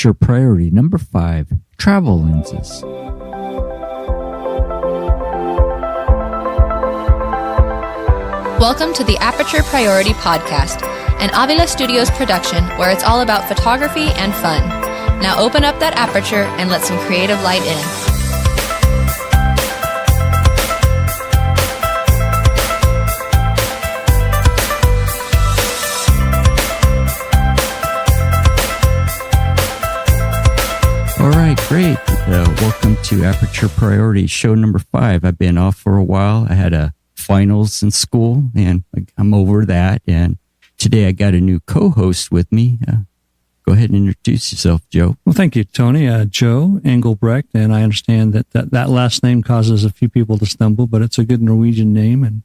Aperture Priority number 5, Travel Lenses. Welcome to the Aperture Priority Podcast, an Avila Studios production where it's all about photography and fun. Now open up that aperture and let some creative light in. All right, great. Welcome to Aperture Priority, show number 5. I've been off for a while. I had a finals in school, and I'm over that. And today I got a new co-host with me. Go ahead and introduce yourself, Joe. Well, thank you, Tony. Joe Engelbrecht, and I understand that last name causes a few people to stumble, but it's a good Norwegian name, and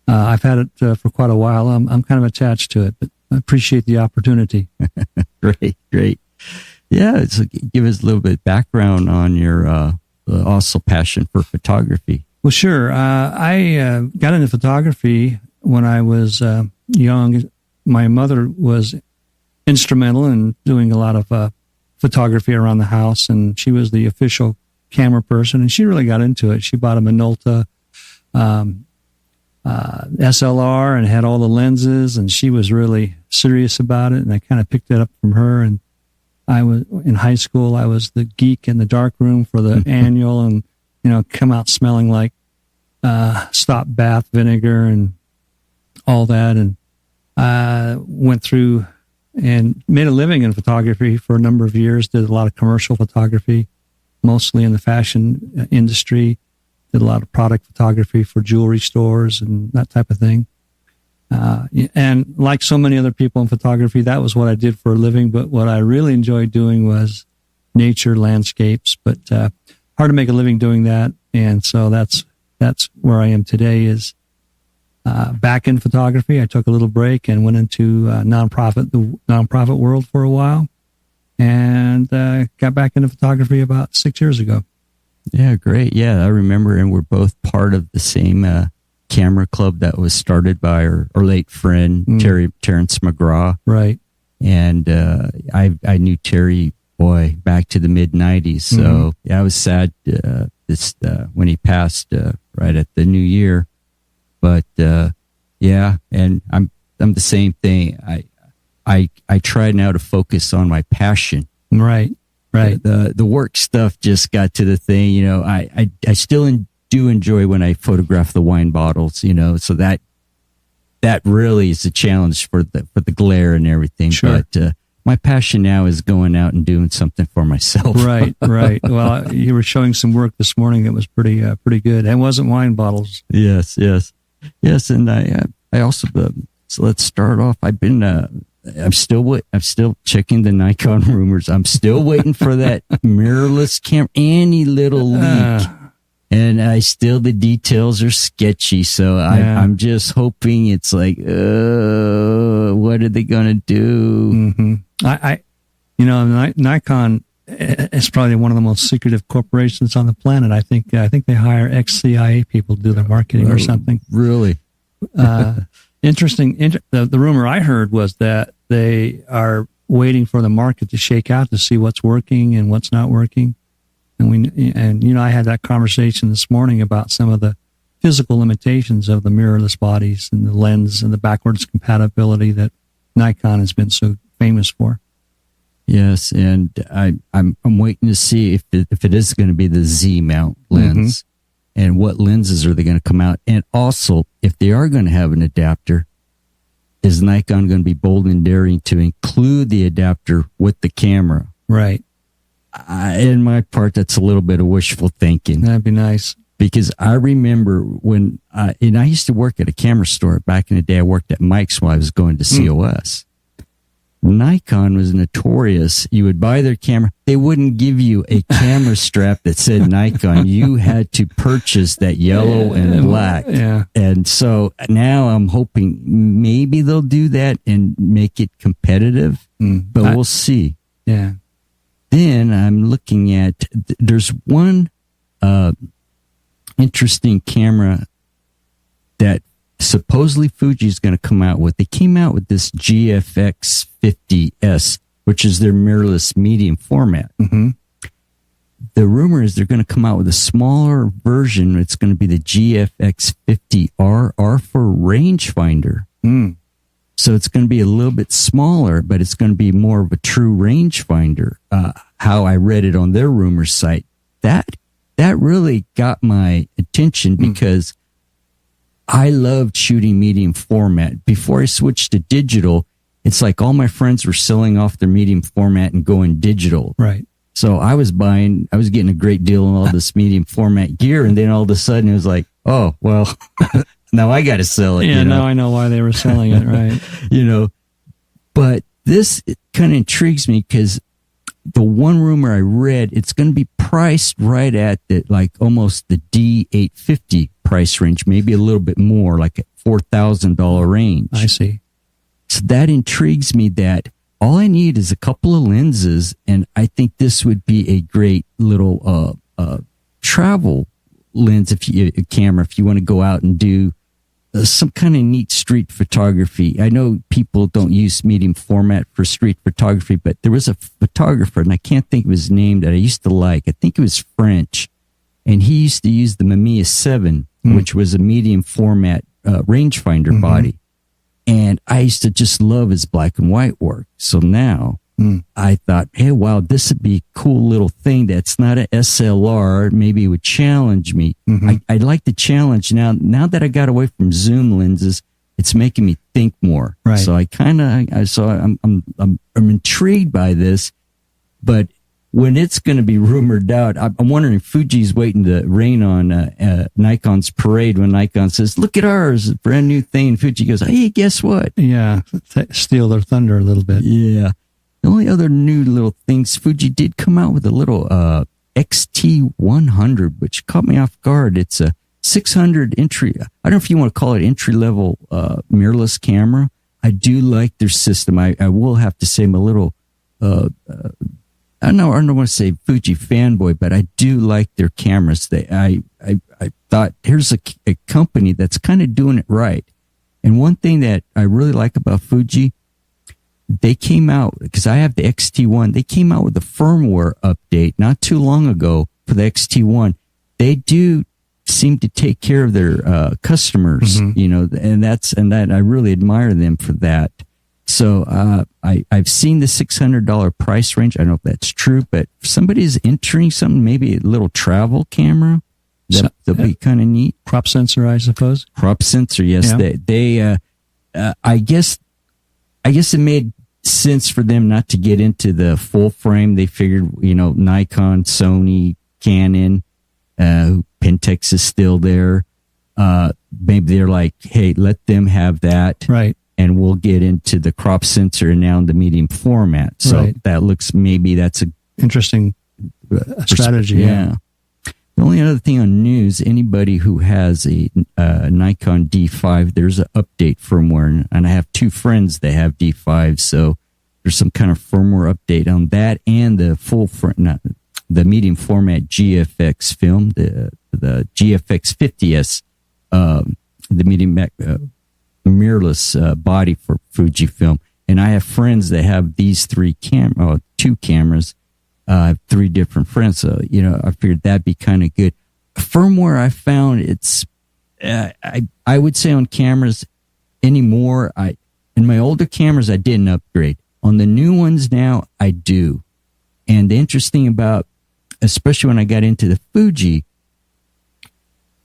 I've had it for quite a while. I'm kind of attached to it, but I appreciate the opportunity. Great. Yeah, so give us a little bit of background on your also passion for photography. Well, sure. I got into photography when I was young. My mother was instrumental in doing a lot of photography around the house, and she was the official camera person, and she really got into it. She bought a Minolta SLR and had all the lenses, and she was really serious about it, and I kind of picked it up from her. And I was in high school, I was the geek in the dark room for the annual, and come out smelling like stop bath vinegar and all that. And I went through and made a living in photography for a number of years, did a lot of commercial photography, mostly in the fashion industry, did a lot of product photography for jewelry stores and that type of thing. And like so many other people in photography, that was what I did for a living. But what I really enjoyed doing was nature, landscapes, but hard to make a living doing that. And so that's where I am today, is back in photography. I took a little break and went into the nonprofit world for a while, and got back into photography about 6 years ago. Yeah, great. Yeah, I remember, and we're both part of the same camera club that was started by our late friend Terrence McGraw. Right. And I knew Terry, back to the mid 90s. So yeah, I was sad when he passed right at the new year. But yeah, and I'm the same thing. I try now to focus on my passion. Right. The work stuff just got to the thing. I still do enjoy when I photograph the wine bottles. So that really is a challenge for the glare and everything. Sure. But my passion now is going out and doing something for myself. Right. Well, you were showing some work this morning that was pretty good. It wasn't wine bottles. Yes. And I also, so let's start off. I'm still checking the Nikon rumors. I'm still waiting for that mirrorless camera, any little leak. And the details are sketchy. So I'm just hoping it's like, what are they going to do? Mm-hmm. Nikon is probably one of the most secretive corporations on the planet. I think they hire ex-CIA people to do their marketing or something. Really? Interesting. The rumor I heard was that they are waiting for the market to shake out to see what's working and what's not working. And I had that conversation this morning about some of the physical limitations of the mirrorless bodies and the lens and the backwards compatibility that Nikon has been so famous for. Yes, and I'm waiting to see if it is going to be the Z mount lens, and what lenses are they going to come out, and also if they are going to have an adapter, is Nikon going to be bold and daring to include the adapter with the camera? Right. In my part, that's a little bit of wishful thinking. That'd be nice. Because I remember when I used to work at a camera store back in the day. I worked at Mike's while I was going to COS. Nikon was notorious. You would buy their camera. They wouldn't give you a camera strap that said Nikon. You had to purchase that yellow and black. Yeah. And so now I'm hoping maybe they'll do that and make it competitive, but we'll see. Yeah. Then I'm looking at, there's one interesting camera that supposedly Fuji's going to come out with. They came out with this GFX 50S which is their mirrorless medium format. Mm-hmm. The rumor is they're going to come out with a smaller version. It's going to be the GFX50R, R for rangefinder. Mm. So it's going to be a little bit smaller, but it's going to be more of a true rangefinder. How I read it on their rumor site, that really got my attention because I loved shooting medium format. Before I switched to digital, it's like all my friends were selling off their medium format and going digital. Right. So I was getting a great deal on all this medium format gear. And then all of a sudden it was like, oh, well, now I got to sell it. Yeah, now I know why they were selling it, right? But this kind of intrigues me because the one rumor I read, it's going to be priced right at almost the D850 price range, maybe a little bit more, like a $4,000 range. I see. So that intrigues me that all I need is a couple of lenses, and I think this would be a great little travel lens camera if you want to go out and do some kind of neat street photography. I know people don't use medium format for street photography, but there was a photographer, and I can't think of his name, that I used to like. I think it was French, and he used to use the Mamiya 7, which was a medium format rangefinder body. And I used to just love his black and white work. So now I thought, hey, wow, this would be a cool little thing that's not an SLR. Maybe it would challenge me. I'd like to challenge now that I got away from zoom lenses, it's making me think more. Right. So I'm intrigued by this, but when it's going to be rumored out, I'm wondering if Fuji's waiting to rain on Nikon's parade when Nikon says, look at ours, a brand new thing. And Fuji goes, hey, guess what? Yeah, steal their thunder a little bit. Yeah. The only other new little things, Fuji did come out with a little XT100, which caught me off guard. It's a 600 entry. I don't know if you want to call it entry-level mirrorless camera. I do like their system. I will have to say I'm a little... I don't want to say Fuji fanboy, but I do like their cameras. I thought, here's a company that's kind of doing it right. And one thing that I really like about Fuji, they came out, because I have the XT1, they came out with a firmware update not too long ago for the XT1. They do seem to take care of their customers, and that I really admire them for that. So I've seen the $600 price range. I don't know if that's true, but if somebody's entering something, maybe a little travel camera, that'll be kind of neat. Crop sensor, I suppose. Crop sensor, yes. Yeah. I guess it made sense for them not to get into the full frame. They figured, Nikon, Sony, Canon, Pentax is still there. Maybe they're like, hey, let them have that. Right. And we'll get into the crop sensor and now in the medium format. So maybe that's a interesting strategy. Yeah. The only other thing on news, anybody who has a Nikon D5, there's an update firmware, and I have two friends that have D5, so there's some kind of firmware update on that and the the medium format GFX film, the GFX 50S, the medium mirrorless body for Fujifilm. And I have friends that have these two cameras. I have three different friends. So, I figured that'd be kind of good. Firmware, I found it's, I would say on cameras anymore, in my older cameras, I didn't upgrade. On the new ones now, I do. And the interesting about, especially when I got into the Fuji,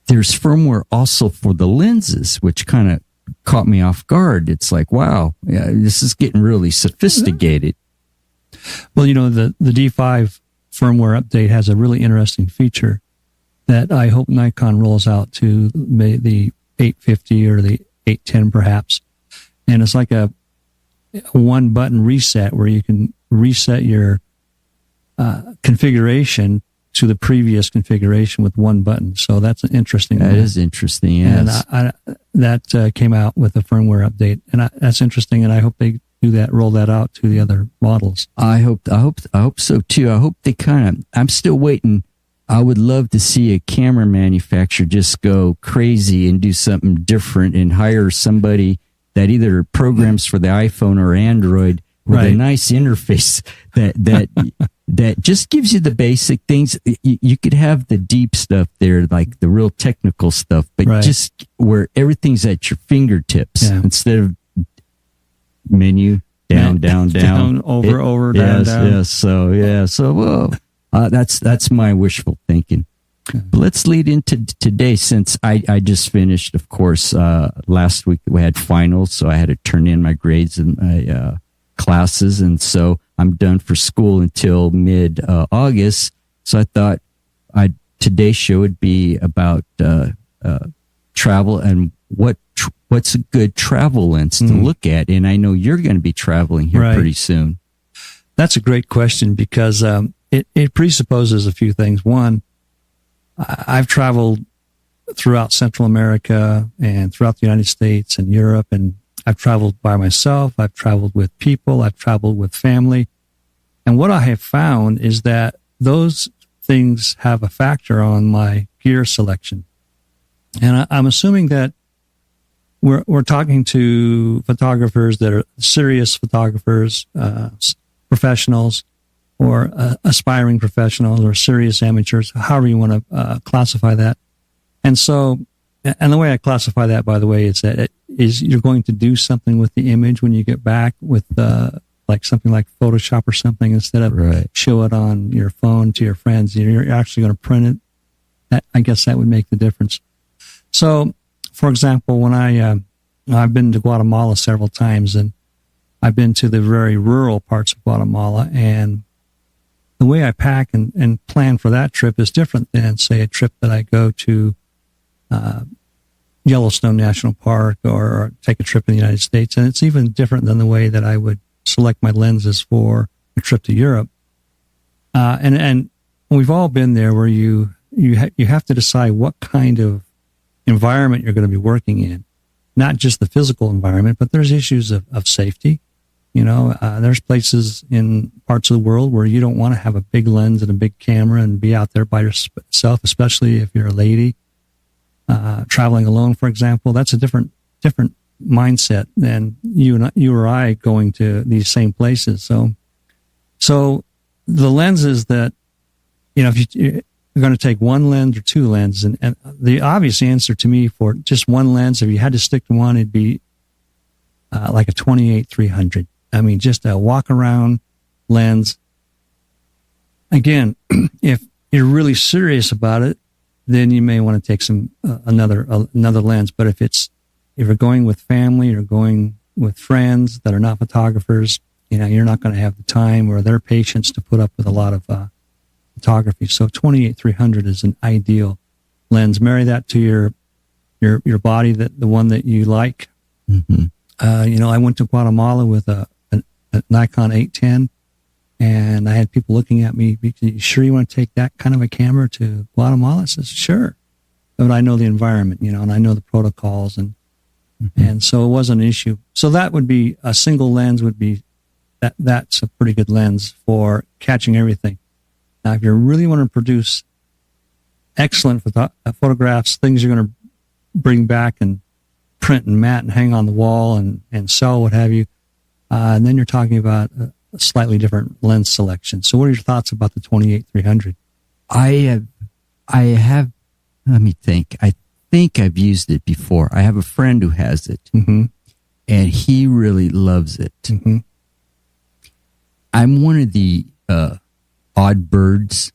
there's firmware also for the lenses, which kind of caught me off guard. It's like, wow, this is getting really sophisticated. Well, the D5 firmware update has a really interesting feature that I hope Nikon rolls out to the 850 or the 810 perhaps. And it's like a one button reset where you can reset your configuration to the previous configuration with one button. So that's an interesting one. That is interesting, yes. And that came out with a firmware update. And that's interesting, and I hope they roll that out to the other models. I hope so too. I hope they I'm still waiting. I would love to see a camera manufacturer just go crazy and do something different and hire somebody that either programs for the iPhone or Android with a Right. nice interface that just gives you the basic things. You could have the deep stuff there, like the real technical stuff, but Right. just where everything's at your fingertips Yeah. instead of menu down, over, down, yes, down. yes. So whoa, that's my wishful thinking. Okay. But let's lead into today, since I just finished, of course, last week we had finals, so I had to turn in my grades and my classes, and so I'm done for school until mid August. So I thought today's show would be about travel and what's a good travel lens to look at. And I know you're going to be traveling here Right. pretty soon. That's a great question because it presupposes a few things. One, I've traveled throughout Central America and throughout the United States and Europe, and I've traveled by myself. I've traveled with people. I've traveled with family. And what I have found is that those things have a factor on my gear selection. And I'm assuming that we're talking to photographers that are serious photographers, professionals, or aspiring professionals, or serious amateurs, however you want to classify that. And so, and the way I classify that, by the way, is that you're going to do something with the image when you get back with like something like Photoshop or something, instead of Right. show it on your phone to your friends. You're actually going to print it. I guess that would make the difference. So, for example, when I've been to Guatemala several times, and I've been to the very rural parts of Guatemala, and the way I pack and plan for that trip is different than, say, a trip that I go to Yellowstone National Park or take a trip in the United States. And it's even different than the way that I would select my lenses for a trip to Europe. And we've all been there where you have to decide what kind of environment you're going to be working in, not just the physical environment, but there's issues of safety. You know, there's places in parts of the world where you don't want to have a big lens and a big camera and be out there by yourself, especially if you're a lady, traveling alone, for example. That's a different mindset than you or I going to these same places. So the lenses that, you know, if you're going to take one lens or two lenses, and the obvious answer to me for just one lens, if you had to stick to one, it'd be like a 28-300. I mean, just a walk around lens. Again, if you're really serious about it, then you may want to take another lens. But if you're going with family or going with friends that are not photographers, you know, you're not going to have the time or their patience to put up with a lot of photography. So 28-300 is an ideal lens. Marry that to your body, the one that you like. Mm-hmm. You know, I went to Guatemala with a Nikon 810, and I had people looking at me, "You sure you want to take that kind of a camera to Guatemala?" I says, "Sure." But I know the environment, you know, and I know the protocols, and so it wasn't an issue. So that would be a single lens would be that's a pretty good lens for catching everything. Now, if you really want to produce excellent photographs, things you're going to bring back and print and mat and hang on the wall and sell, what have you, and then you're talking about a slightly different lens selection. So what are your thoughts about the 28-300? I have, let me think. I think I've used it before. I have a friend who has it, Mm-hmm. and he really loves it. Mm-hmm. I'm one of the odd birds.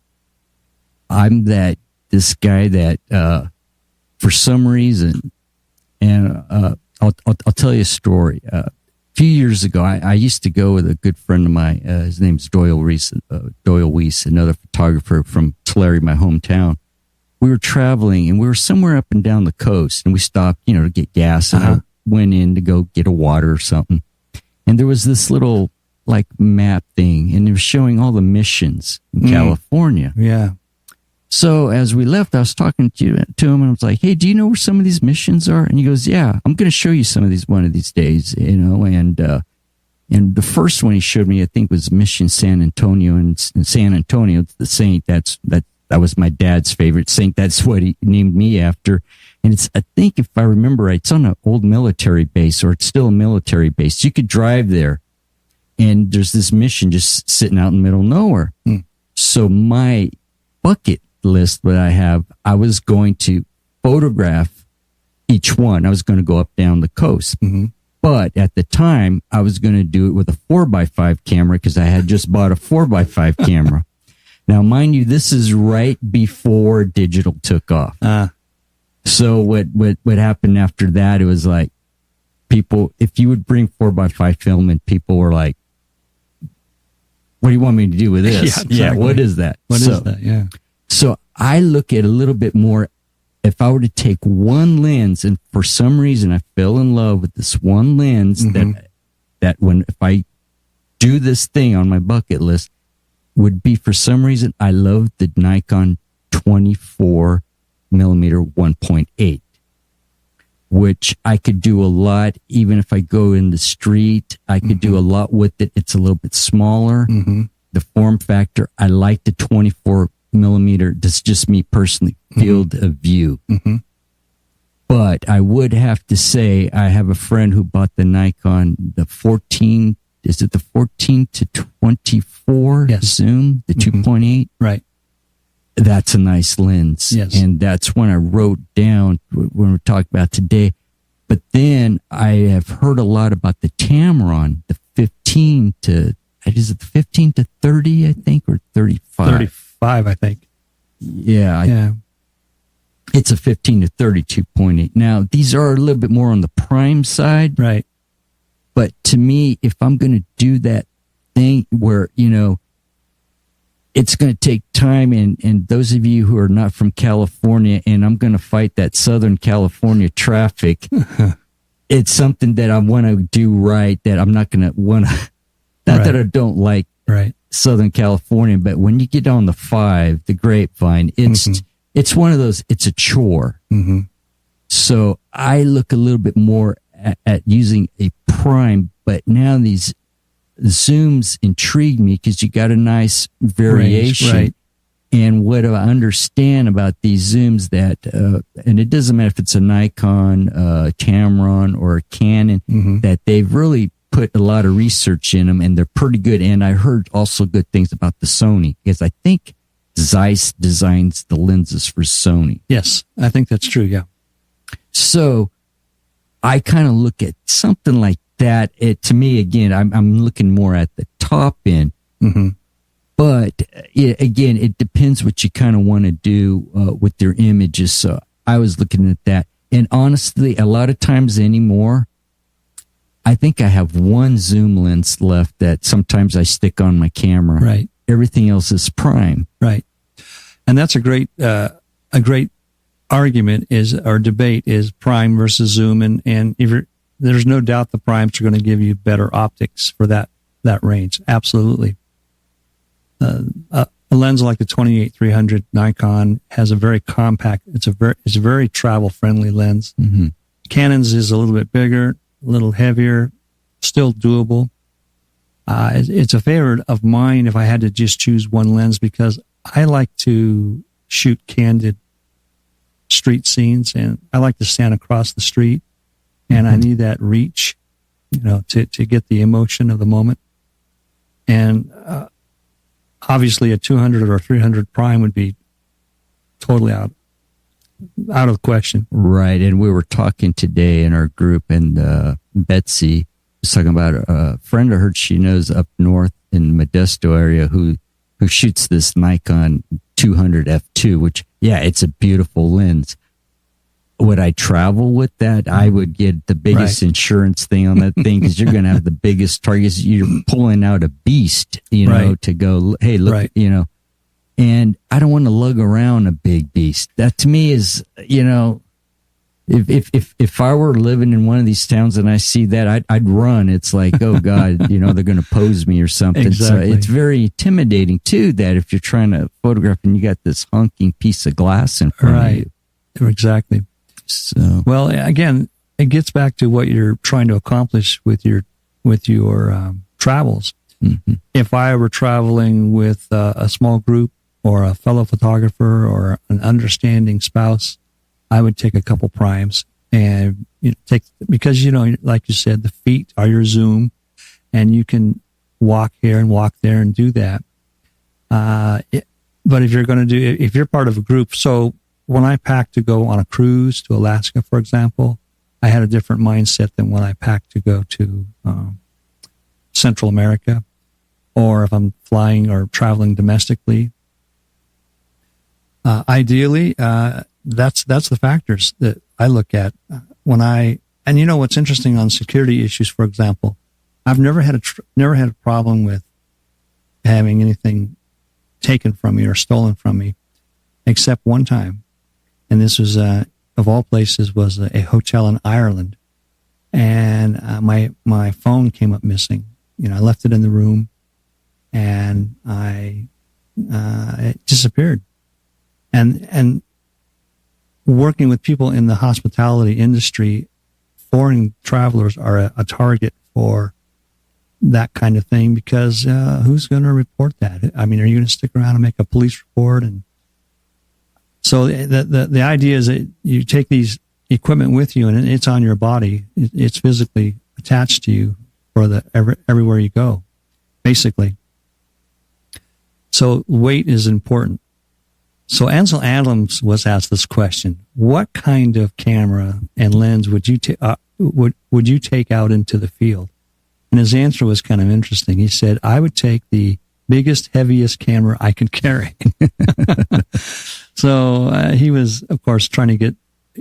I'm this guy that for some reason, and I'll tell you a story. A few years ago, I used to go with a good friend of mine. His name's Doyle Weiss, another photographer from Tulare, my hometown. We were traveling, and we were somewhere up and down the coast, and we stopped, you know, to get gas, and I went in to go get a water or something. And there was this little like map thing, and it was showing all the missions in California. Yeah. So as we left, I was talking to him, and I was like, "Hey, do you know where some of these missions are?" And he goes, "Yeah, I'm going to show you some of these one of these days." You know, and the first one he showed me, I think, was Mission San Antonio. And in San Antonio, the saint that was my dad's favorite saint. That's what he named me after. And it's, I think, if I remember right, it's on an old military base, or it's still a military base. You could drive there, and there's this mission just sitting out in the middle of nowhere. So my bucket list that I have, I was going to photograph each one. I was going to go up down the coast. But at the time, I was going to do it with a 4x5 camera because I had just bought a 4x5 camera. Now, mind you, this is right before digital took off. So what happened after that, it was like people, if you would bring 4x5 film and people were like, what do you want me to do with this? Yeah, exactly. What is that? What is that? Yeah. So I look at a little bit more. If I were to take one lens, and for some reason I fell in love with this one lens that when, if I do this thing on my bucket list, would be for some reason, I love the Nikon 24 millimeter 1.8, which I could do a lot. Even if I go in the street, I could do a lot with it. It's a little bit smaller. The form factor, I like the 24 millimeter. That's just me personally, field of view. But I would have to say, I have a friend who bought the Nikon, the 14, is it the 14 to 24 zoom, the 2.8? Right. That's a nice lens. Yes. And that's when I wrote down when we're talking about today. But then I have heard a lot about the Tamron, the 15 to, is it the 15 to 30, I think, or 35? 35, I think. Yeah. It's a 15 to 32.8. Now, these are a little bit more on the prime side. Right. But to me, if I'm going to do that thing where, you know, it's going to take time, and those of you who are not from California, and I'm going to fight that Southern California traffic, it's something that I want to do right, that I'm not going to want to, not that I don't like Southern California, but when you get on the 5, the Grapevine, it's one of those, it's a chore. So I look a little bit more at using a prime, but now these zooms intrigue me because you got a nice variation. Right. And what I understand about these zooms that, and it doesn't matter if it's a Nikon, Tamron, or a Canon, that they've really put a lot of research in them, and they're pretty good. And I heard also good things about the Sony, because I think Zeiss designs the lenses for Sony. Yes, I think that's true. Yeah. So I kind of look at something like that. To me, again, I'm looking more at the top end. But again, it depends what you kind of want to do with your images. So I was looking at that. And honestly, a lot of times anymore, I think I have one zoom lens left that sometimes I stick on my camera. Right. Everything else is prime. Right. And that's a great argument or debate is prime versus zoom. And if there's no doubt the primes are going to give you better optics for that range. Absolutely. A lens like the 28-300 Nikon has a very compact, it's a very travel friendly lens. Canon's is a little bit bigger, a little heavier, still doable. It's a favorite of mine if I had to just choose one lens, because I like to shoot candid street scenes, and I like to stand across the street, and I need that reach, to get the emotion of the moment. And obviously a 200 or 300 prime would be totally out of the question. Right. And we were talking today in our group, and Betsy was talking about a friend of hers she knows up north in Modesto area who shoots this Nikon 200 f2, which, it's a beautiful lens. Would I travel with that? I would get the biggest insurance thing on that thing, because you're going to have the biggest targets. You're pulling out a beast, to go, hey, look, and I don't want to lug around a big beast. That to me is, if I were living in one of these towns and I see that, I'd run. It's like, oh God, they're going to pose me or something. Exactly. So it's very intimidating too, that if you're trying to photograph and you got this honking piece of glass in front of you. Exactly. So, well, again, it gets back to what you're trying to accomplish with your travels. If I were traveling with a small group or a fellow photographer or an understanding spouse, I would take a couple primes and because like you said, the feet are your zoom, and you can walk here and walk there and do that. But if you're part of a group, so when I packed to go on a cruise to Alaska, for example, I had a different mindset than when I packed to go to Central America, or if I'm flying or traveling domestically. Ideally, that's the factors that I look at and you know what's interesting on security issues, for example, I've never had a problem with having anything taken from me or stolen from me, except one time. And this was, of all places, was a hotel in Ireland. And my phone came up missing. You know, I left it in the room, and it disappeared. And working with people in the hospitality industry, foreign travelers are a target for that kind of thing, because who's going to report that? I mean, are you going to stick around and make a police report? And so the idea is that you take these equipment with you, and it's on your body. It's physically attached to you for everywhere you go, basically. So weight is important. So Ansel Adams was asked this question: what kind of camera and lens would you would you take out into the field? And his answer was kind of interesting. He said, I would take the biggest, heaviest camera I could carry. So he was, of course, trying to get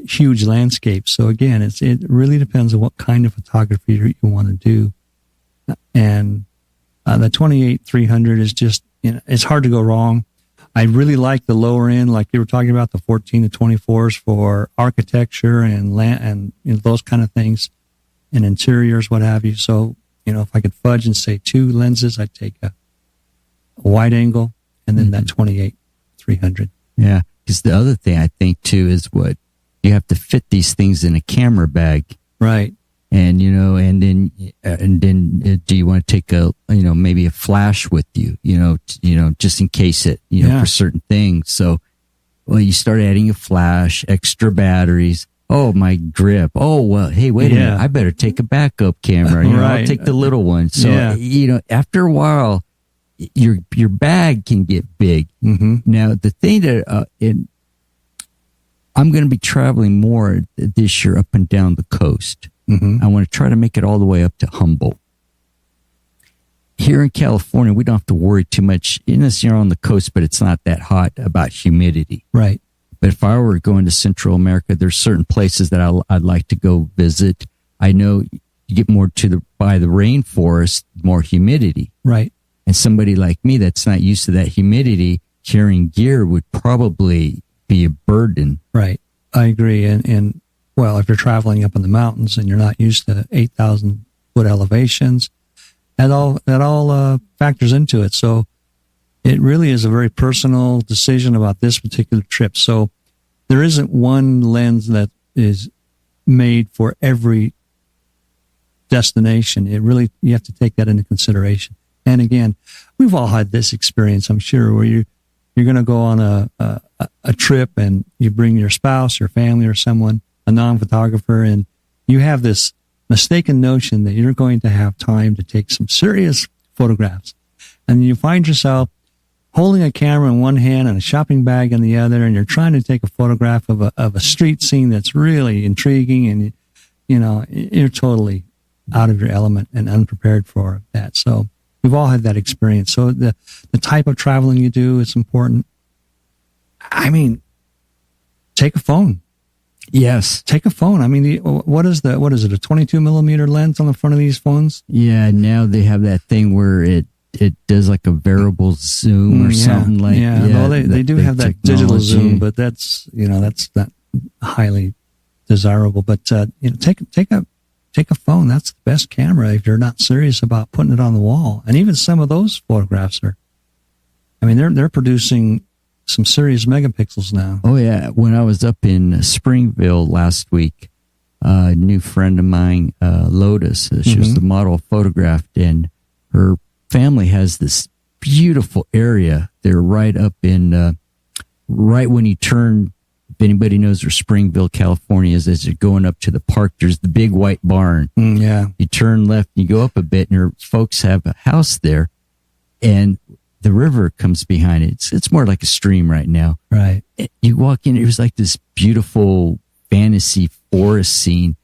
huge landscapes. So again, it really depends on what kind of photography you want to do. And the 28-300 is just, it's hard to go wrong. I really like the lower end, like you were talking about, the 14 to 24s for architecture and land and those kind of things, and interiors, what have you. So, if I could fudge and say 2 lenses, I'd take a wide angle and then that 28-300. Yeah, because the other thing I think too is what you have to fit these things in a camera bag, right? And and then do you want to take maybe a flash with you, just in case it, for certain things. So, you start adding a flash, extra batteries. Oh, my grip. Oh, well, hey, wait a minute. I better take a backup camera. Right. I'll take the little one. So, after a while, your bag can get big. Mm-hmm. Now, the thing that I'm going to be traveling more this year up and down the coast. Mm-hmm. I want to try to make it all the way up to Humboldt. Here in California, we don't have to worry too much, unless you're on the coast, but it's not that hot, about humidity. Right. But if I were going to Central America, there's certain places that I'd like to go visit. I know you get more by the rainforest, more humidity. Right. And somebody like me that's not used to that humidity, carrying gear would probably be a burden. Right. I agree. And well, if you're traveling up in the mountains and you're not used to 8,000 foot elevations, that all factors into it. So it really is a very personal decision about this particular trip. So there isn't one lens that is made for every destination. You have to take that into consideration. And again, we've all had this experience, I'm sure, where you're going to go on a trip and you bring your spouse, your family, or someone, a non-photographer, and you have this mistaken notion that you're going to have time to take some serious photographs. And you find yourself holding a camera in one hand and a shopping bag in the other, and you're trying to take a photograph of a street scene that's really intriguing, and you're totally out of your element and unprepared for that. So we've all had that experience. So the type of traveling you do is important. I mean, take a phone. Yes. Take a phone. I mean, what is it, a 22 millimeter lens on the front of these phones? Yeah, now they have that thing where it does like a variable zoom or something like that. Yeah, well, they do have that digital zoom, but that's not highly desirable. But take a phone. That's the best camera if you're not serious about putting it on the wall. And even some of those photographs they're producing some serious megapixels now. Oh yeah, when I was up in Springville last week, a new friend of mine, Lotus, she was the model photographed, and her family has this beautiful area. They're right up in, right when you turn if anybody knows where Springville, California is, as you're going up to the park, there's the big white barn. Yeah. You turn left, you go up a bit, and your folks have a house there, and the river comes behind it. It's more like a stream right now. Right. You walk in, it was like this beautiful fantasy forest scene.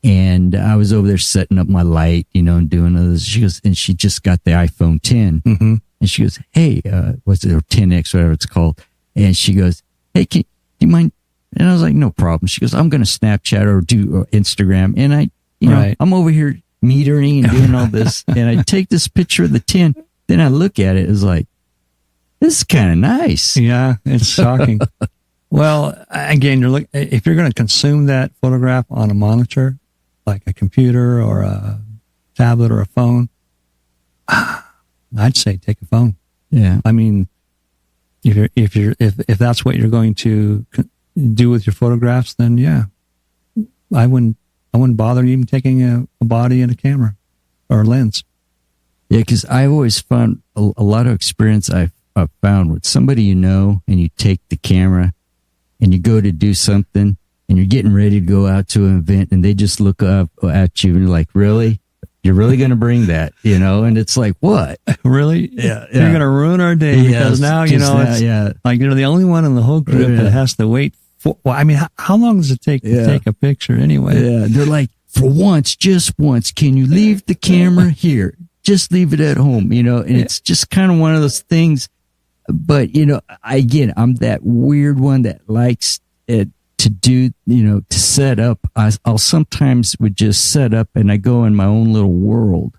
And I was over there setting up my light, and doing others. She goes, and she just got the iPhone 10. Mm-hmm. And she goes, hey, what's it, or 10X, whatever it's called. And she goes, hey, do you mind? And I was like, no problem. She goes, I'm going to Snapchat or do Instagram. And I, I'm over here metering and doing all this. And I take this picture of the 10. Then I look at it. It's like, this is kind of nice. Yeah, it's shocking. Well, again, if you're going to consume that photograph on a monitor, like a computer or a tablet or a phone, I'd say take a phone. Yeah. I mean, if that's what you're going to do with your photographs, then yeah, I wouldn't bother even taking a body and a camera or a lens. Yeah, because I always found a lot of experience I've found with somebody and you take the camera and you go to do something and you're getting ready to go out to an event and they just look up at you and you're like, really? You're really going to bring that, And it's like, what? Really? Yeah. You're going to ruin our day because now, it's like you're the only one in the whole group that has to wait for, well, I mean, how long does it take to take a picture anyway? Yeah. They're like, for once, just once, can you leave the camera here? Just leave it at home, and it's just kind of one of those things. But, I'm that weird one that likes it to do, to set up. I'll sometimes would just set up and I go in my own little world.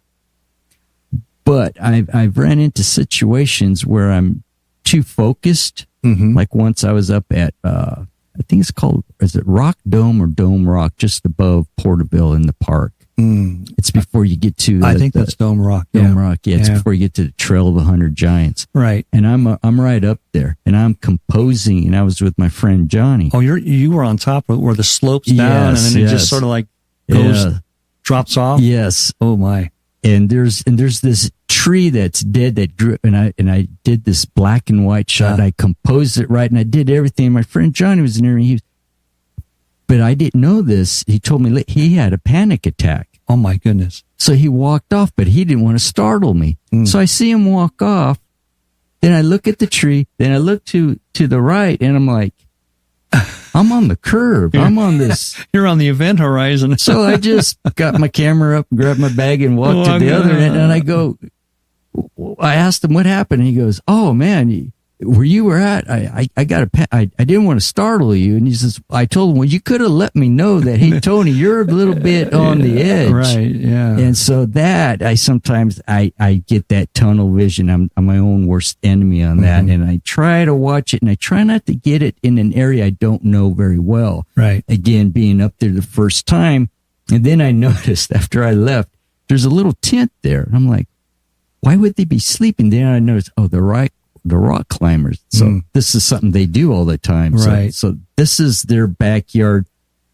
But I've ran into situations where I'm too focused. Mm-hmm. Like once I was up at, I think it's called, is it Rock Dome or Dome Rock, just above Porterville in the park. It's before you get to I think that's Dome Rock. Dome Rock, it's before you get to the Trail of 100 Giants. Right. And I'm right up there, and I'm composing, and I was with my friend Johnny. Oh, you were on top of where the slopes down, and then it just sort of like drops off. Yes. Oh my. And there's this tree that's dead that grew, and I did this black and white shot. I composed it right, and I did everything. My friend Johnny was in there, and but I didn't know this. He told me he had a panic attack. Oh my goodness. So he walked off, but he didn't want to startle me. So I see him walk off. Then I look at the tree. Then I look to the right, and I'm like, I'm on the curve. I'm on this. You're on the event horizon. So I just got my camera up, grabbed my bag, and walked to the other end. And I asked him what happened. And he goes, oh man, where you were at, I didn't want to startle you. And he says, I told him, well, you could have let me know that, hey, Tony, you're a little bit on the edge. Right. Yeah. And so that I sometimes get that tunnel vision. I'm my own worst enemy on that. And I try to watch it, and I try not to get it in an area I don't know very well. Right. Again, being up there the first time. And then I noticed after I left, there's a little tent there. And I'm like, why would they be sleeping there? And I noticed, the rock climbers. So this is something they do all the time. Right. So this is their backyard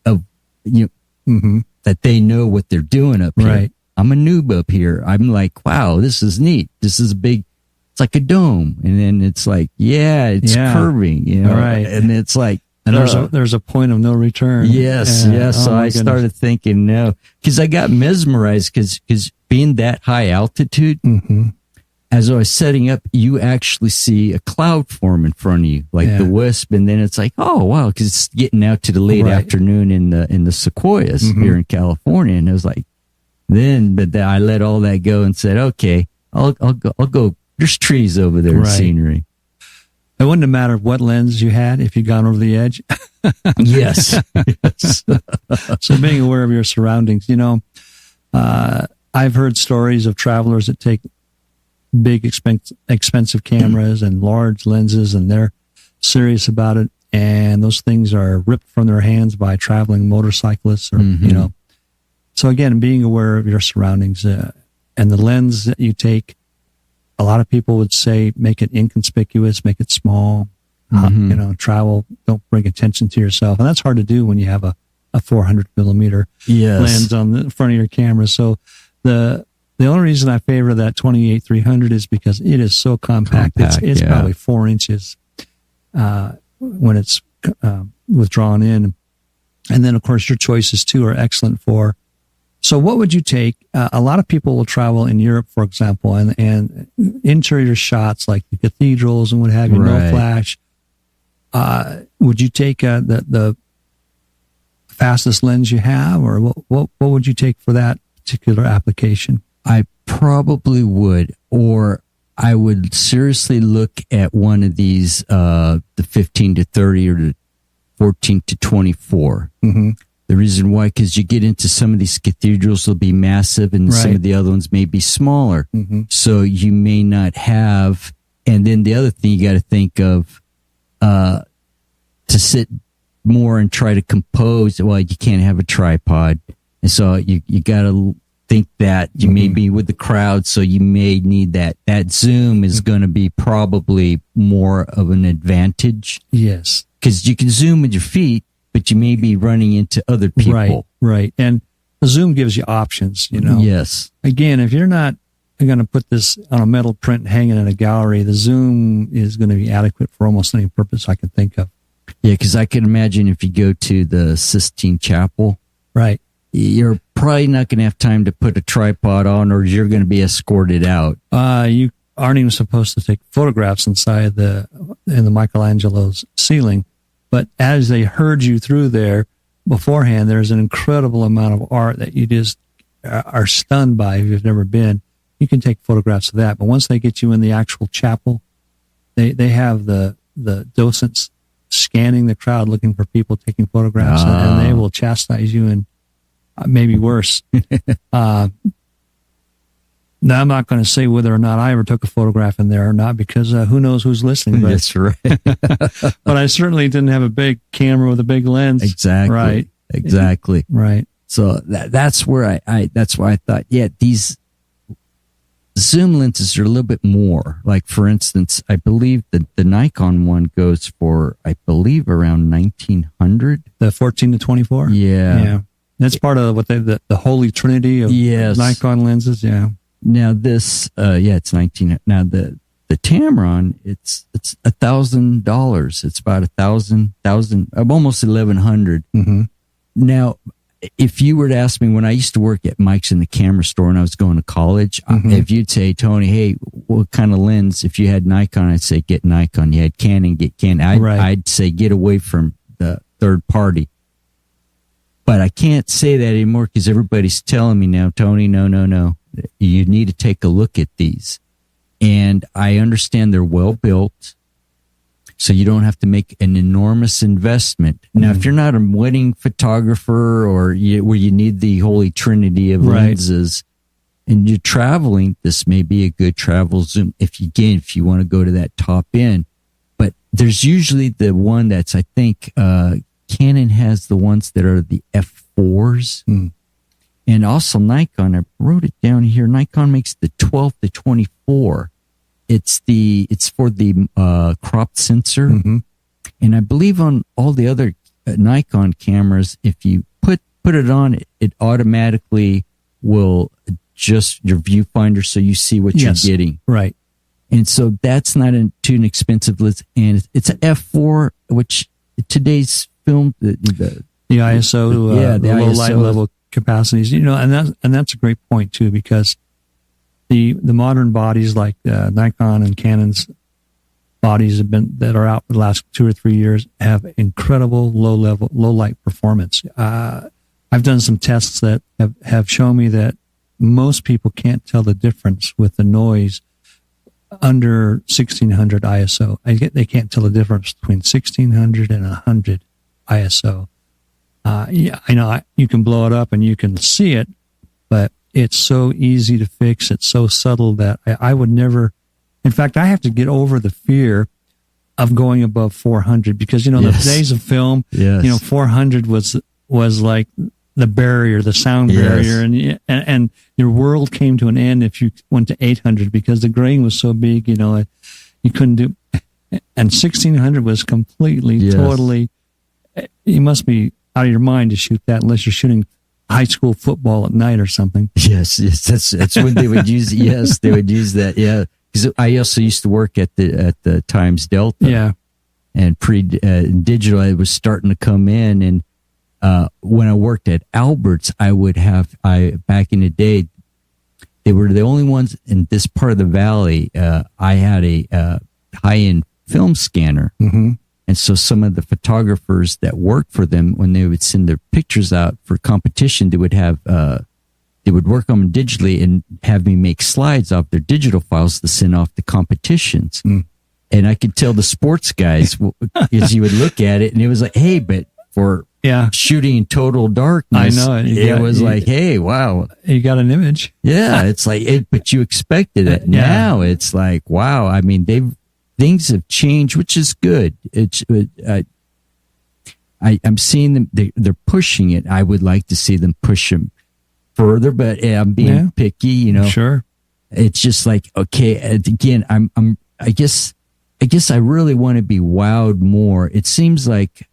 of, that they know what they're doing up here. Right. I'm a noob up here. I'm like, wow, this is neat. This is it's like a dome. And then it's like, it's curving, Right. And it's like, and there's a point of no return. Yes. So I started thinking, no, because I got mesmerized because being that high altitude, as I was setting up, you actually see a cloud form in front of you, like the wisp, and then it's like, oh wow, because it's getting out to the late afternoon in the sequoias here in California, and it was like, but I let all that go and said, okay, I'll go. There's trees over there, and scenery. It wouldn't have mattered what lens you had if you'd gone over the edge. Yes. So being aware of your surroundings, I've heard stories of travelers that take big expensive cameras and large lenses, and they're serious about it, and those things are ripped from their hands by traveling motorcyclists or so again, being aware of your surroundings and the lens that you take. A lot of people would say make it inconspicuous, make it small, travel, don't bring attention to yourself, and that's hard to do when you have a 400 millimeter lens on the front of your camera. So the only reason I favor that 28-300 is because it is so compact. It's probably 4 inches when it's withdrawn in. And then, of course, your choices too are excellent for. So what would you take? A lot of people will travel in Europe, for example, and interior shots like the cathedrals and what have you, no flash. Would you take the fastest lens you have, or what would you take for that particular application? I probably would, or I would seriously look at one of these, the 15 to 30 or the 14 to 24. Mm-hmm. The reason why, because you get into some of these cathedrals will be massive and some of the other ones may be smaller. Mm-hmm. So you may not have, and then the other thing you got to think of, to sit more and try to compose, well, you can't have a tripod. And so you got to think that you may be with the crowd, so you may need that. That zoom is going to be probably more of an advantage. Yes. Because you can zoom with your feet, but you may be running into other people. Right. And the zoom gives you options, you know. Yes. Again, if you're not going to put this on a metal print hanging in a gallery, the zoom is going to be adequate for almost any purpose I can think of. Yeah, because I can imagine if you go to the Sistine Chapel, right, you're probably not going to have time to put a tripod on, or you're going to be escorted out. You aren't even supposed to take photographs inside in the Michelangelo's ceiling, but as they herd you through there beforehand, there's an incredible amount of art that you just are stunned by if you've never been. You can take photographs of that, but once they get you in the actual chapel, they have the docents scanning the crowd looking for people taking photographs, and they will chastise you and maybe worse. Now, I'm not going to say whether or not I ever took a photograph in there or not, because who knows who's listening. But, that's right. but I certainly didn't have a big camera with a big lens. Exactly. Right. Exactly. Right. So that's where that's why I thought, these zoom lenses are a little bit more. Like, for instance, I believe that the Nikon one goes for, I believe, around 1900. The 14 to 24? Yeah. That's part of what the holy trinity of Nikon lenses. Yeah. Now this, it's 19. Now the Tamron, it's $1,000. It's about 1,000, almost 1,100. Mm-hmm. Now, if you were to ask me when I used to work at Mike's in the camera store and I was going to college, if you'd say, Tony, hey, what kind of lens? If you had Nikon, I'd say get Nikon. You had Canon, get Canon. I'd say get away from the third party. But I can't say that anymore because everybody's telling me now, Tony, no. You need to take a look at these. And I understand they're well built, so you don't have to make an enormous investment. Now, if you're not a wedding photographer or where you need the holy trinity of lenses and you're traveling, this may be a good travel zoom if you want to go to that top end. But there's usually the one that's, I think, Canon has the ones that are the f4s. And also Nikon, I wrote it down here. Nikon makes the 12 to 24. It's for the cropped sensor. Mm-hmm. And I believe on all the other Nikon cameras, if you put it on, it automatically will adjust your viewfinder so you see what you're getting. Right. And so that's not too inexpensive. And it's an f4, which today's film, the ISO, the low ISO light level capacities, and that's a great point too, because the modern bodies like Nikon and Canon's bodies that are out for the last 2 or 3 years have incredible low light performance. I've done some tests that have shown me that most people can't tell the difference with the noise under 1600 ISO. They can't tell the difference between 1600 and 100 ISO. I know you can blow it up and you can see it, but it's so easy to fix. It's so subtle that I would never. In fact, I have to get over the fear of going above 400 because the days of film, 400 was like the barrier, the sound barrier, and your world came to an end if you went to 800 because the grain was so big. You couldn't do. And 1600 was completely, totally. You must be out of your mind to shoot that unless you're shooting high school football at night or something. Yes, that's when they would use. Yes, they would use that. Yeah, because I also used to work at the Times Delta. Yeah, and digital, it was starting to come in. And when I worked at Albert's, back in the day, they were the only ones in this part of the valley. I had a high-end film scanner. Mm-hmm. And so some of the photographers that worked for them, when they would send their pictures out for competition, they would work on them digitally and have me make slides off their digital files to send off to competitions. Mm. And I could tell the sports guys, as you would look at it, and it was like, hey, but for shooting in total darkness, I know it was like, hey, wow. You got an image. Yeah, it's like, but you expected it. Now it's like, wow. I mean, things have changed, which is good. I'm seeing them, they're pushing it. I would like to see them push them further, but I'm being picky, you know. Sure. It's just like, okay, again, I guess I really want to be wowed more. It seems like,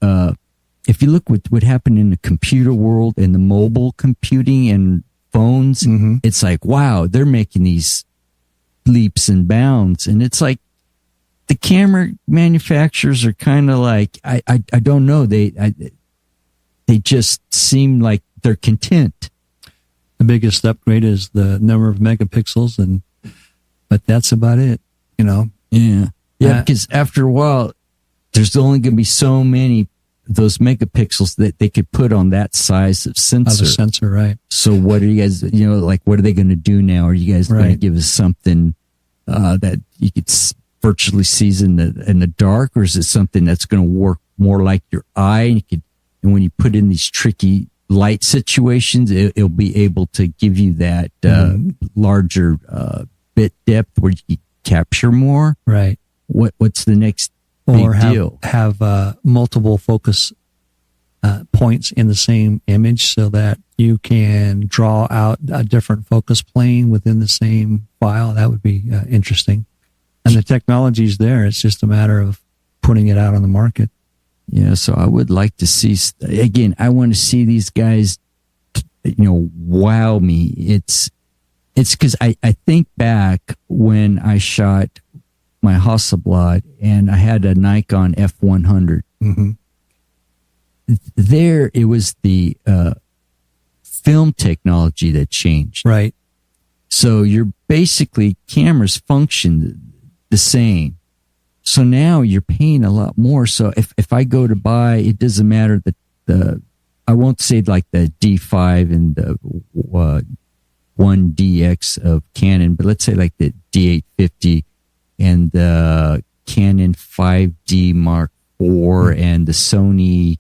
if you look what happened in the computer world and the mobile computing and phones, mm-hmm. it's like, wow, they're making these leaps and bounds. And it's like, the camera manufacturers are kind of like, I don't know. They just seem like they're content. The biggest upgrade is the number of megapixels, but that's about it, you know? Yeah. Yeah. Because after a while, there's only going to be so many those megapixels that they could put on that size of sensor. Of a sensor, right. So what are you guys, what are they going to do now? Are you guys going to give us something, that you could virtually sees in the dark, or is it something that's going to work more like your eye? And when you put in these tricky light situations, it'll be able to give you that larger bit depth where you can capture more. Right. What's the next or big deal? Have multiple focus points in the same image so that you can draw out a different focus plane within the same file. That would be interesting. And the technology's there. It's just a matter of putting it out on the market. Yeah. So I would like to see, again, I want to see these guys, wow me. It's because I think back when I shot my Hasselblad and I had a Nikon F100. Mm-hmm. There, it was the film technology that changed. Right. So your basically cameras function the same. So now you're paying a lot more. So if I go to buy, it doesn't matter I won't say like the D5 and the 1DX of Canon, but let's say like the D850 and the Canon 5D Mark IV and the Sony,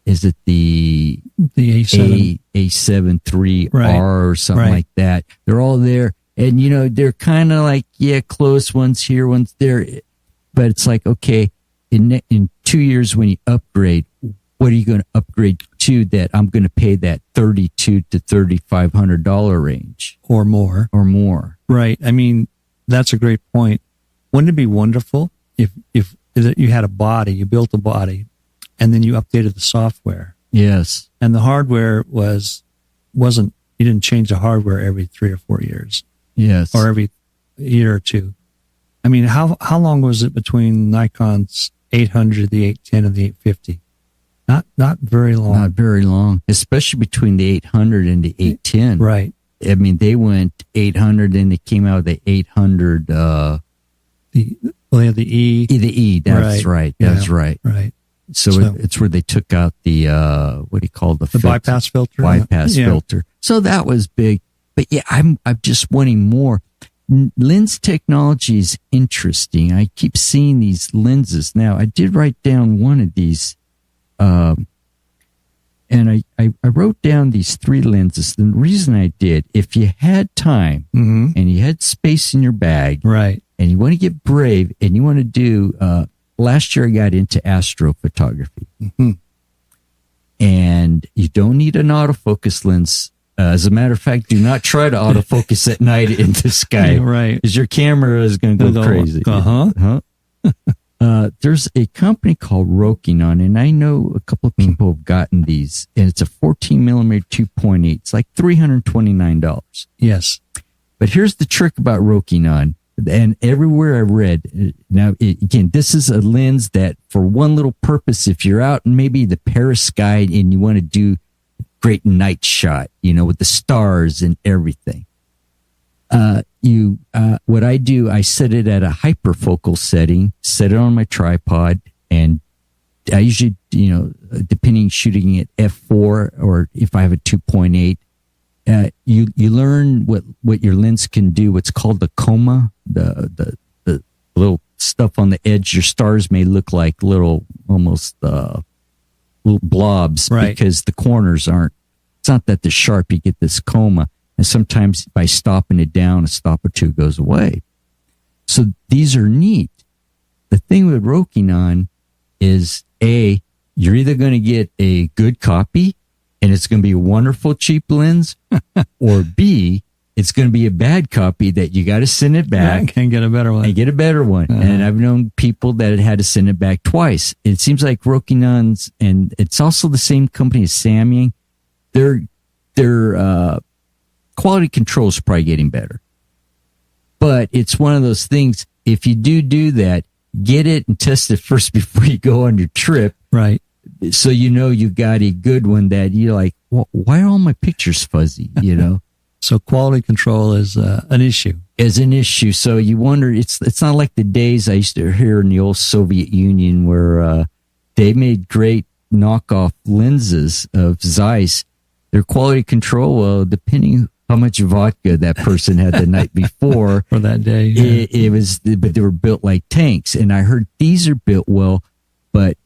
is it the A7 III R or something like that? They're all there. And, they're kind of like, close, one's here, one's there. But it's like, okay, in 2 years when you upgrade, what are you going to upgrade to that I'm going to pay that $3,200 to $3,500 range? Or more. Right. I mean, that's a great point. Wouldn't it be wonderful if you had a body, you built a body, and then you updated the software? Yes. And the hardware wasn't, you didn't change the hardware every 3 or 4 years. Yes. Or every year or two. I mean, how long was it between Nikon's 800, the 810, and the 850? Not very long. Not very long, especially between the 800 and the 810. Right. I mean, they went 800 and they came out with the 800. The E. The E, that's right. That's right. Right. So it's where they took out the, what do you call the filter? Bypass filter? Bypass filter. So that was big. But I'm just wanting more. Lens technology is interesting. I keep seeing these lenses. Now, I did write down one of these, and I wrote down these 3 lenses. The reason I did, if you had time mm-hmm. and you had space in your bag, right, and you want to get brave and you want to do, last year I got into astrophotography, mm-hmm. and you don't need an autofocus lens. As a matter of fact, do not try to autofocus at night in the sky. Right. Because your camera is going to go crazy. There's a company called Rokinon, and I know a couple of people have gotten these, and it's a 14 millimeter 2.8. It's like $329. Yes. But here's the trick about Rokinon. And everywhere I read, now, again, this is a lens that for one little purpose, if you're out in maybe the Paris sky and you want to do great night shot, with the stars and everything. What I do, I set it at a hyperfocal setting, set it on my tripod, and I usually, depending shooting at f4 or if I have a 2.8, you learn what your lens can do. What's called the coma, the little stuff on the edge. Your stars may look like little little blobs, right? Because the corners aren't. It's not that they're sharp. You get this coma, and sometimes by stopping it down, a stop or two goes away. So these are neat. The thing with Rokinon is you're either going to get a good copy and it's going to be a wonderful cheap lens, or B, it's going to be a bad copy that you got to send it back and get a better one. And I've known people that had to send it back twice. It seems like Rokinons, and it's also the same company as Samyang, their quality control is probably getting better. But it's one of those things, if you do that, get it and test it first before you go on your trip. Right. So you got a good one that you're like, well, why are all my pictures fuzzy, So quality control is an issue. So you wonder, it's not like the days I used to hear in the old Soviet Union where they made great knockoff lenses of Zeiss. Their quality control, well, depending how much vodka that person had the night before for that day, it was, but they were built like tanks. And I heard these are built well, but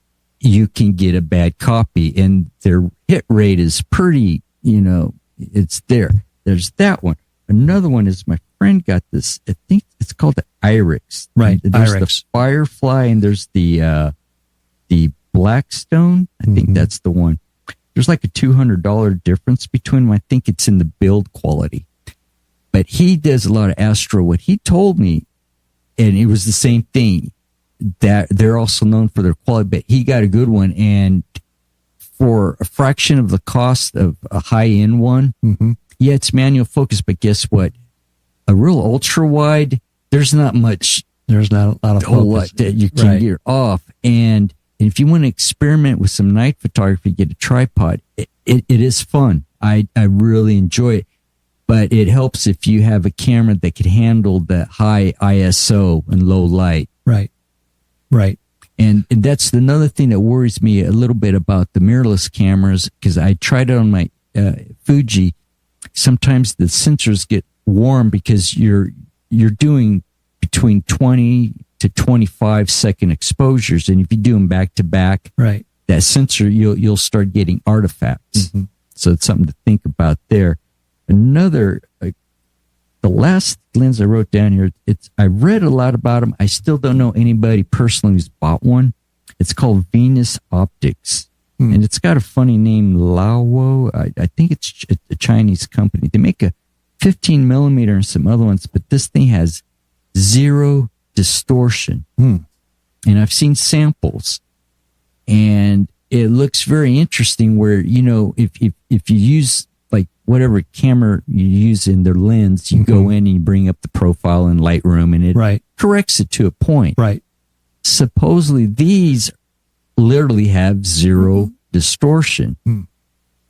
you can get a bad copy, and their hit rate is pretty, it's there. There's that one. Another one is my friend got this. I think it's called the Iris. Right. There's Iris. the Firefly, and there's the Blackstone. I think that's the one. There's like a $200 difference between them. I think it's in the build quality. But he does a lot of astro. What he told me, and it was the same thing, that they're also known for their quality, but he got a good one. And for a fraction of the cost of a high-end one, yeah, it's manual focus, but guess what? A real ultra wide, there's not much. There's not a lot of focus that you can get off. And if you want to experiment with some night photography, get a tripod. It is fun. I really enjoy it, but it helps if you have a camera that can handle the high ISO and low light. Right. And that's another thing that worries me a little bit about the mirrorless cameras, because I tried it on my Fuji. Sometimes the sensors get warm because you're doing between 20 to 25 second exposures, and if you do them back to back, right, that sensor you'll start getting artifacts. So it's something to think about there. Another, the last lens I wrote down here, I read a lot about them. I still don't know anybody personally who's bought one. It's called Venus Optics. And it's got a funny name, Laowo. I think it's a Chinese company. They make a 15 millimeter and some other ones, but this thing has zero distortion. And I've seen samples, and it looks very interesting where, if you use like whatever camera you use in their lens, you go in and you bring up the profile in Lightroom, and it corrects it to a point. Right. Supposedly these literally have zero distortion.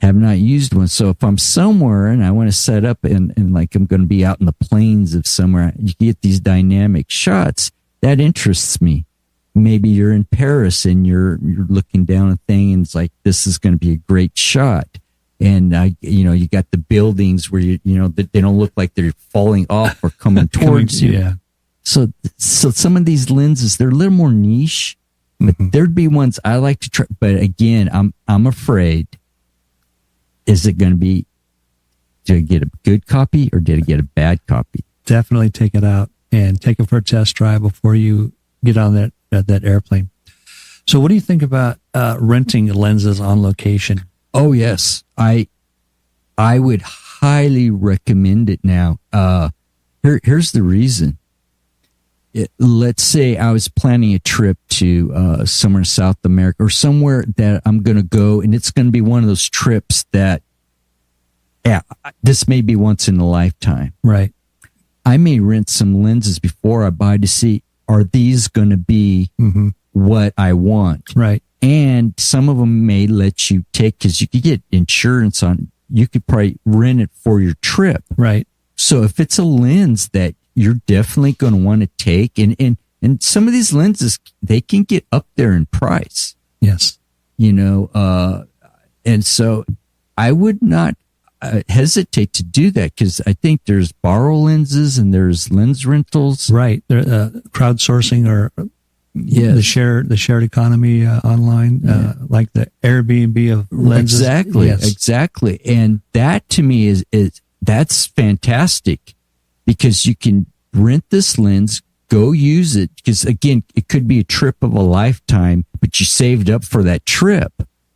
Have not used one. So if I'm somewhere and I want to set up and like I'm going to be out in the plains of somewhere, you get these dynamic shots. That interests me. Maybe you're in Paris and you're looking down a thing and it's like, this is going to be a great shot. And you got the buildings where they don't look like they're falling off or coming towards you. Yeah. So some of these lenses, they're a little more niche, but there'd be ones I like to try. But again, I'm afraid, is it going to be, did I get a good copy or did I get a bad copy? Definitely take it out and take it for a test drive before you get on that airplane. So what do you think about renting lenses on location? Oh, yes. I would highly recommend it now. Here's the reason. Let's say I was planning a trip to somewhere in South America or somewhere that I'm going to go, and it's going to be one of those trips that, this may be once in a lifetime. Right. I may rent some lenses before I buy to see, are these going to be what I want? Right. And some of them may let you take, because you could get insurance on, you could probably rent it for your trip. Right. So if it's a lens that you're definitely going to want to take, and some of these lenses, they can get up there in price. Yes. And so I would not hesitate to do that, because I think there's borrow lenses and there's lens rentals. Right. Crowdsourcing or the shared economy online, like the Airbnb of lenses. Exactly. And that to me is that's fantastic, because you can rent this lens, go use it, because again, it could be a trip of a lifetime, but you saved up for that trip.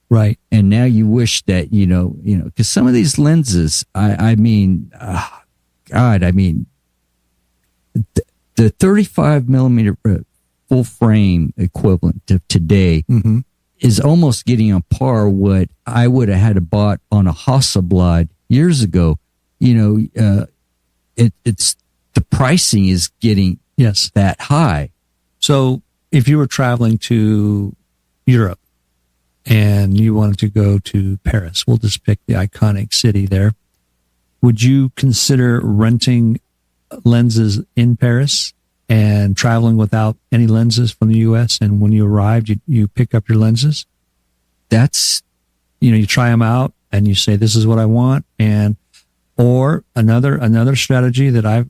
Right. And now you wish that, because some of these lenses, the 35 millimeter full frame equivalent of today is almost getting on par what I would have had to bought on a Hasselblad years ago. It's the pricing is getting that high. So if you were traveling to Europe and you wanted to go to Paris, we'll just pick the iconic city there, would you consider renting lenses in Paris and traveling without any lenses from the U.S.? And when you arrived, you pick up your lenses? That's, you try them out and you say, this is what I want. Or another strategy that I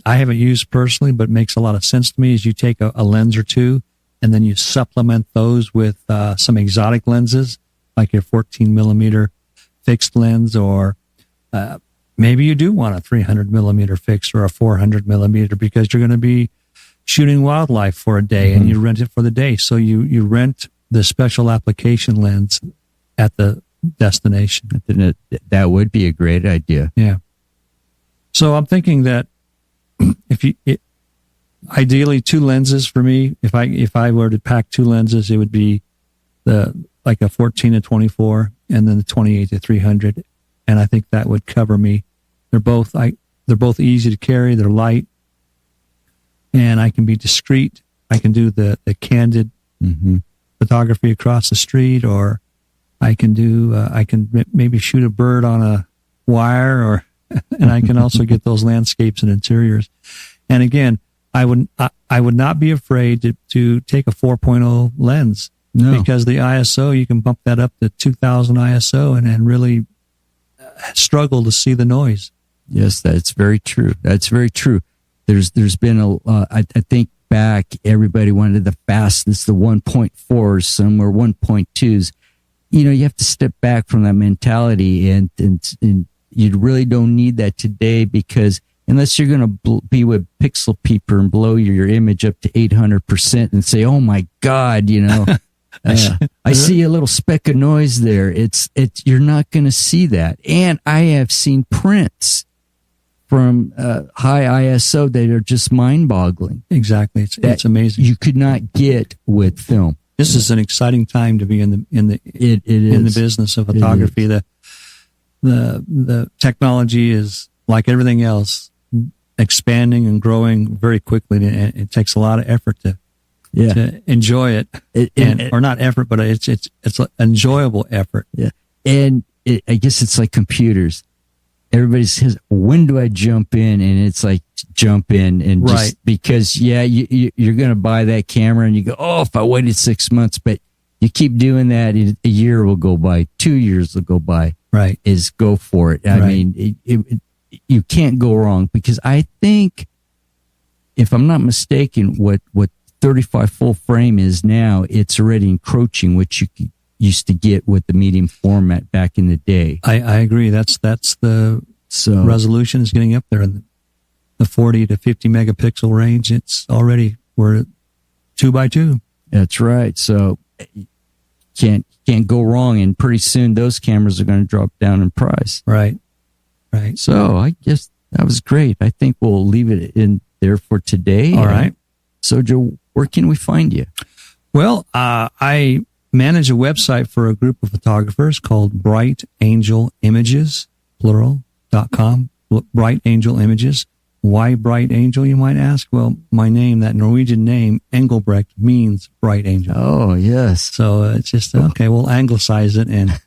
haven't used personally, but makes a lot of sense to me, is you take a lens or two and then you supplement those with some exotic lenses, like your 14 millimeter fixed lens, or maybe you do want a 300 millimeter fixed or a 400 millimeter, because you're going to be shooting wildlife for a day and you rent it for the day. So you rent the special application lens at the destination. That would be a great idea. Yeah. So I'm thinking that ideally 2 lenses for me. If I were to pack 2 lenses, it would be like a 14 to 24 and then the 28 to 300. And I think that would cover me. They're both easy to carry. They're light, and I can be discreet. I can do the candid photography across the street, or I can maybe shoot a bird on a wire, and I can also get those landscapes and interiors. And again, I would not be afraid to take a 4.0 lens, because the ISO, you can bump that up to 2000 ISO and really struggle to see the noise. Yes, that's very true. That's very true. There's been I think back, everybody wanted the fastest, the 1.4s, some were 1.2s. You have to step back from that mentality, and you really don't need that today, because unless you're going to be with Pixel Peeper and blow your image up to 800% and say, oh my God, I see a little speck of noise there. You're not going to see that. And I have seen prints from high ISO that are just mind boggling. Exactly. It's amazing. You could not get with film. This is an exciting time to be in the business of photography. The technology is, like everything else, expanding and growing very quickly, and it takes a lot of effort to enjoy it. Or not effort, but it's an enjoyable effort. Yeah, and I guess it's like computers. Everybody says, when do I jump in? And it's like, jump in, and just because, you're going to buy that camera and you go, oh, if I waited 6 months, but you keep doing that, a year will go by, 2 years will go by. Right. Is go for it. I mean, you can't go wrong, because I think, if I'm not mistaken, what 35 full frame is now, it's already encroaching what you used to get with the medium format back in the day. I agree. That's the resolution is getting up there in the 40 to 50 megapixel range. We're at 2x2. That's right. So can't go wrong. And pretty soon those cameras are going to drop down in price. Right. So I guess that was great. I think we'll leave it in there for today. All right. So Joe, where can we find you? Well, I manage a website for a group of photographers called Bright Angel Images, plural.com, Bright Angel Images. Why Bright Angel, you might ask? Well, my name, that Norwegian name, Engelbrecht, means bright angel. Oh, yes. So it's just, okay, we'll anglicize it and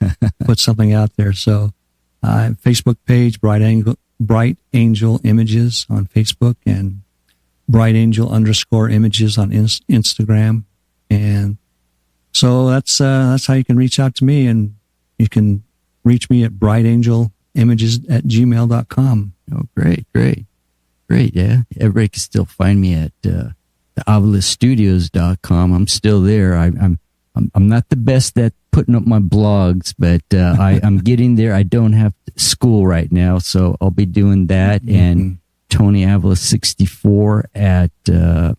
put something out there. So Facebook page, Bright Angel Images on Facebook, and Bright Angel _images on Instagram. And so that's how you can reach out to me, and you can reach me at brightangelImages@gmail.com. Oh, great. Yeah. Everybody can still find me at the AvilaStudios.com. I'm still there. I'm not the best at putting up my blogs, but I'm getting there. I don't have school right now, so I'll be doing that. Mm-hmm. And Tony Avila 64 at Gmail.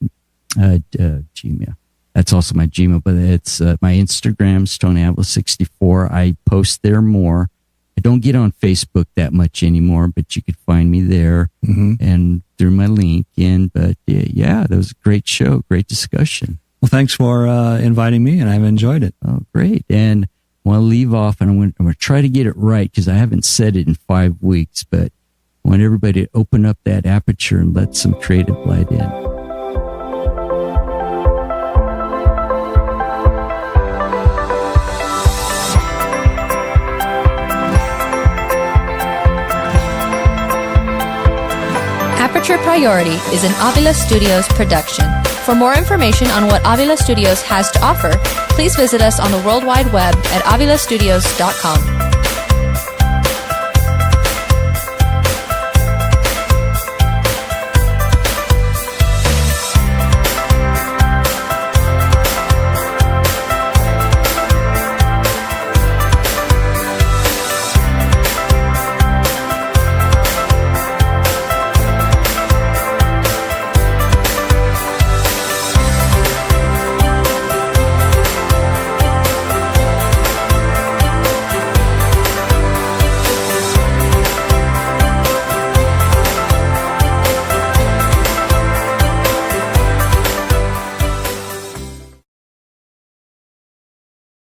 That's also my Gmail, but it's my Instagram's Tony Avila 64. I post there more. I don't get on Facebook that much anymore, but you could find me there and through my link. But that was a great show, great discussion. Well, thanks for inviting me, and I've enjoyed it. Oh, great. And I want to leave off, and I'm going to try to get it right because I haven't said it in 5 weeks, but I want everybody to open up that aperture and let some creative light in. Aperture Priority is an Avila Studios production. For more information on what Avila Studios has to offer, please visit us on the World Wide Web at avilastudios.com.